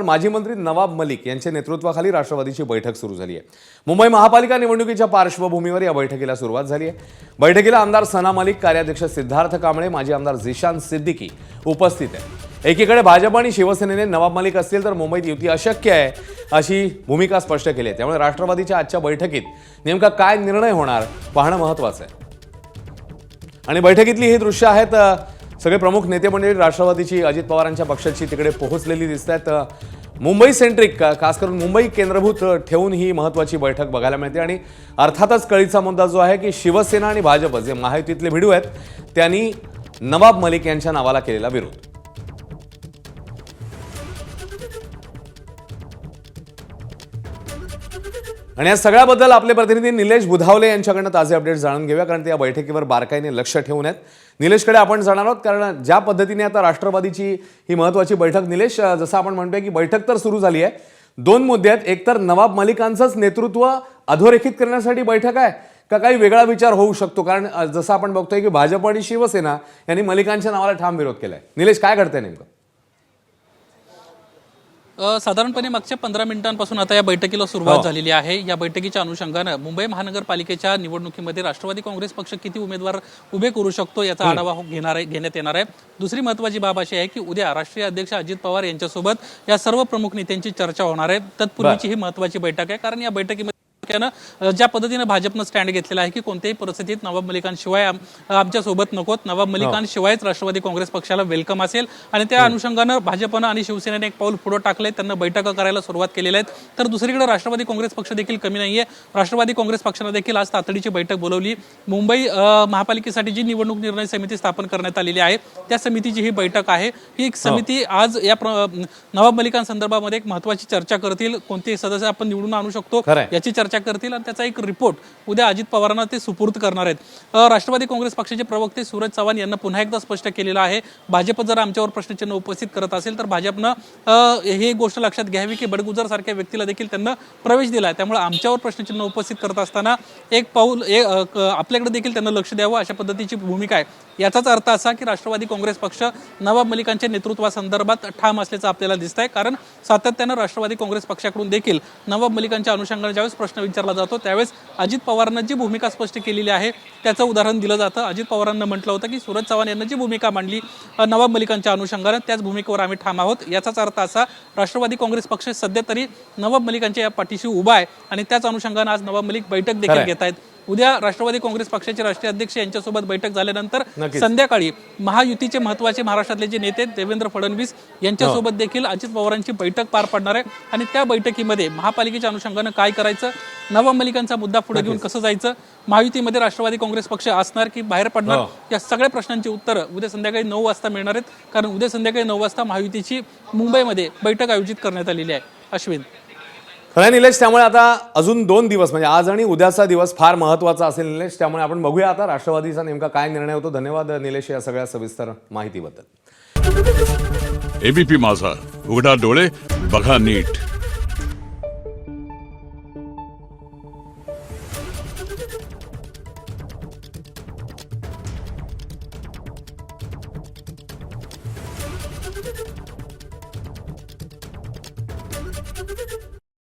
कारण माजी मंत्री नवाब मलिक यांच्या नेतृत्वाखाली राष्ट्रवादीची बैठक सुरू झाली आहे। मुंबई महापालिका निवडणुकीच्या पार्श्वभूमीवर या बैठकीला सुरुवात झाली आहे। बैठकीला आमदार सना मलिक, कार्याध्यक्ष सिद्धार्थ कांबळे, माजी आमदार झिशान सिद्दीकी उपस्थित आहेत। एकीकडे भाजप आणि शिवसेनेने नवाब मलिक असतील तर मुंबईत युती अशक्य आहे अशी भूमिका स्पष्ट केली आहे। त्यामुळे राष्ट्रवादीच्या आजच्या बैठकीत नेमका काय निर्णय होणार पाहणं महत्त्वाचं आहे। आणि बैठकीतली ही दृश्य आहेत। सगळे प्रमुख नेते मंडळी राष्ट्रवादीची, अजित पवारांच्या पक्षाची तिकडे पोहोचलेली दिसतात। मुंबई सेंट्रिक, खास करून मुंबई केंद्रभूत ठेवून ही महत्त्वाची बैठक बघायला मिळते। आणि अर्थातच कळीचा मुद्दा जो आहे की शिवसेना आणि भाजप जे महायुतीतले भिडू आहेत त्यांनी नवाब मलिक यांच्या नावाला केलेला विरोध। आणि या सगळ्याबद्दल आपले प्रतिनिधी निलेश बुधावले यांच्याकडून ताजे अपडेट्स जाणून घेऊया, कारण ते या बैठकीवर बारकाईने लक्ष ठेवून आहेत। निलेशकडे आपण जाणार आहोत, कारण ज्या पद्धतीने आता राष्ट्रवादीची ही महत्त्वाची बैठक, निलेश जसं आपण म्हणतोय की बैठक तर सुरू झाली आहे, दोन मुद्दे आहेत। एक तर नवाब मलिकांचंच नेतृत्व अधोरेखित करण्यासाठी बैठक आहे का काही वेगळा विचार होऊ शकतो? कारण जसं आपण बघतोय की भाजप आणि शिवसेना यांनी मलिकांच्या नावाला ठाम विरोध केलाय। निलेश, काय घडतंय नेमकं? साधारणपणे मागच्या 15 मिनिटांपासून आता या बैठकीला सुरुवात झालेली आहे। या बैठकीच्या अनुषंगाने मुंबई महानगरपालिकेच्या निवडणुकीमध्ये राष्ट्रवादी काँग्रेस पक्ष किती उमेदवार उभे करू शकतो याचा आढावा घेण्यात येणार आहे। दुसरी महत्त्वाची बाब अशी आहे की उद्या राष्ट्रीय अध्यक्ष अजित पवार यांच्यासोबत या सर्व प्रमुख नेत्यांची चर्चा होणार आहे। तत्पूर्वीची ही महत्त्वाची बैठक आहे, कारण या बैठकीमध्ये ज्या पद्धतीने भाजपनं स्टँड घेतलेला आहे की कोणत्याही परिस्थितीत नवाब मलिकांशिवाय आमच्या सोबत नकोत, नवाब मलिकांशिवायच राष्ट्रवादी काँग्रेस पक्षाला वेलकम असेल। आणि त्या अनुषंगानं भाजपनं आणि शिवसेनेने एक पाऊल पुढे टाकलंय, त्यांना बैठका करायला सुरुवात केलेल्या आहेत। तर दुसरीकडे राष्ट्रवादी काँग्रेस पक्ष देखील कमी नाहीये। राष्ट्रवादी काँग्रेस पक्षाने देखील आज तातडीची बैठक बोलवली। मुंबई महापालिकेसाठी जी निवडणूक निर्णय समिती स्थापन करण्यात आलेली आहे त्या समितीची ही बैठक आहे। ही एक समिती आज या नवाब मलिकांसंदर्भामध्ये एक महत्त्वाची चर्चा करतील। कोणते सदस्य आपण निवडून आणू शकतो याची चर्चा करतील आणि त्याचा एक रिपोर्ट उद्या अजित पवारांना ते सुपूर्द करणार आहेत। राष्ट्रवादी काँग्रेस पक्षाचे प्रवक्ते सूरज चव्हाण यांना पुन्हा एकदा स्पष्ट केलेलं आहे, भाजप जर आमच्यावर प्रश्नचिन्ह उपस्थित करत असेल तर भाजपनं ही गोष्ट लक्षात घ्यावी की बडगुजर सारख्या व्यक्तीला देखील त्यांना प्रवेश दिला आहे। त्यामुळे आमच्यावर प्रश्नचिन्ह उपस्थित करत असताना एक पाऊल आपल्याकडे देखील त्यांना लक्ष द्यावं अशा पद्धतीची भूमिका आहे। याचाच अर्थ असा की राष्ट्रवादी काँग्रेस पक्ष नवाब मलिकांच्या नेतृत्वासंदर्भात ठाम असल्याचं आपल्याला दिसतंय, कारण सातत्यानं राष्ट्रवादी काँग्रेस पक्षाकडून देखील नवाब मलिकांच्या अनुषंगाने ज्यावेळेस प्रश्न विचारला जातो त्यावेळेस अजित पवारांना जी भूमिका स्पष्ट केलेली आहे त्याचं उदाहरण दिलं जातं। अजित पवारांना म्हटलं होतं की सूरज चव्हाण यांना जी भूमिका मांडली नवाब मलिकांच्या अनुषंगाने त्याच भूमिकेवर आम्ही ठाम आहोत। याचाच अर्थ असा राष्ट्रवादी काँग्रेस पक्ष सध्या तरी नवाब मलिकांच्या या पाठीशी उभा आहे आणि त्याच अनुषंगाने आज नवाब मलिक बैठक देखील घेत आहेत। उद्या राष्ट्रवादी काँग्रेस पक्षाचे राष्ट्रीय अध्यक्ष यांच्यासोबत बैठक झाल्यानंतर संध्याकाळी महायुतीचे महत्त्वाचे महाराष्ट्रातले जे नेते देवेंद्र फडणवीस यांच्यासोबत देखील अजित पवारांची बैठक पार पडणार आहे। आणि त्या बैठकीमध्ये महापालिकेच्या अनुषंगाने काय करायचं, नवाब मलिकांचा मुद्दा पुढे घेऊन कसं जायचं, महायुतीमध्ये राष्ट्रवादी काँग्रेस पक्ष असणार की बाहेर पडणार, या सगळ्या प्रश्नांची उत्तरं उद्या संध्याकाळी 9 वाजता मिळणार आहेत। कारण उद्या संध्याकाळी 9 वाजता महायुतीची मुंबईमध्ये बैठक आयोजित करण्यात आलेली आहे। अश्विन, खरं निलेश, त्यामुळे आता अजून 2 दिवस म्हणजे आज आणि उद्याचा दिवस फार महत्त्वाचा असेल निलेश। त्यामुळे आपण बघूया आता राष्ट्रवादीचा नेमका काय निर्णय होतो। धन्यवाद निलेश या सगळ्या सविस्तर माहितीबद्दल। एबीपी माझा, उघडा डोळे बघा नीट।